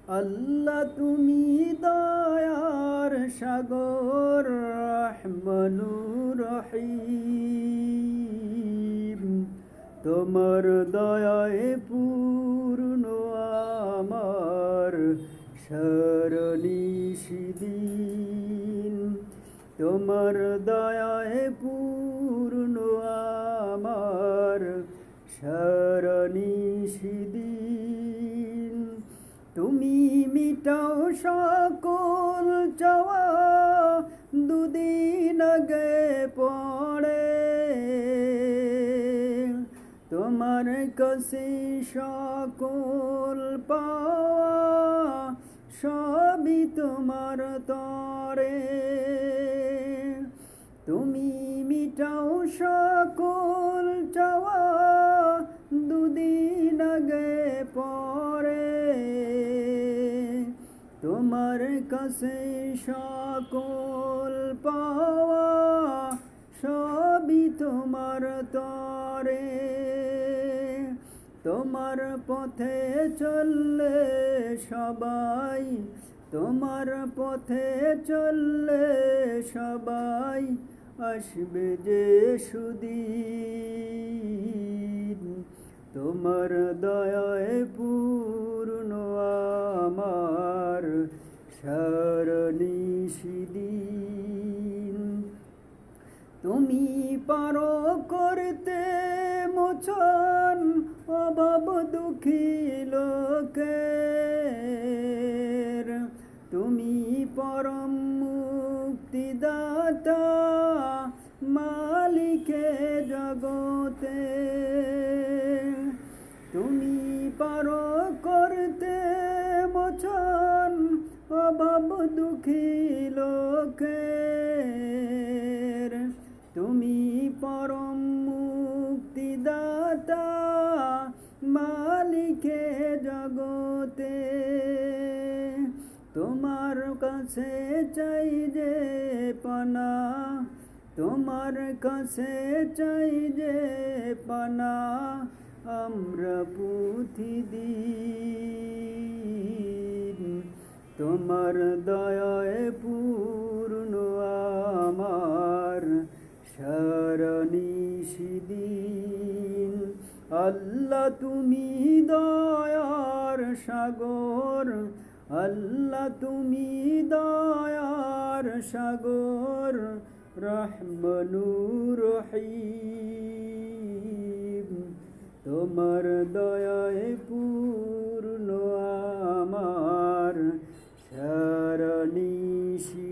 আল্লাহ তুমি দয়ার সাগর রহমানুর রহিম। তোমার দয়ায় পূর্ণ আমার সারানিশিদিন। তোমার দয়ায় পূর্ণ আমার সারানিশিদিন। তুমি মিটাও সকল চাওয়া, দুদিন আগে পড়ে তোমার কাছে সকল পাওয়া, সবই তোমার তরে। তুমি মিটাও সকল চাওয়া, দুদিন আগে পরে তোমার কাছে সকল পাওয়া, সবই তোমার তরে। তোমার পথে চললে সবাই, তোমার পথে চললে সবাই আসবে যে সুদিন। তোমার দয়ায় পূর্ণ আমার সারানিশিদিন। তুমি পারো করতে মোচন অভাব দুঃখী লোকের। তুমি পরম মুক্তিদাতা, মালিকে জগতে। তুমি পারো করতে মোচন অভাব দুঃখী লোকের। তুমি পরম মুক্তিদাতা, মালিকে জগতে। তোমার কাছে চাই যে পানা, তোমার কাছে চাই যে পানা আমরা প্রতিদিন। তোমার দয়ায় পূর্ণ আমার সারানিশিদিন। আল্লাহ তুমি দয়ার সাগর, আল্লাহ তুমি দয়ার সাগর রহমানুর রহিম। তোমার দয়ায় পূর্ণ আমার সারানিশিদিন।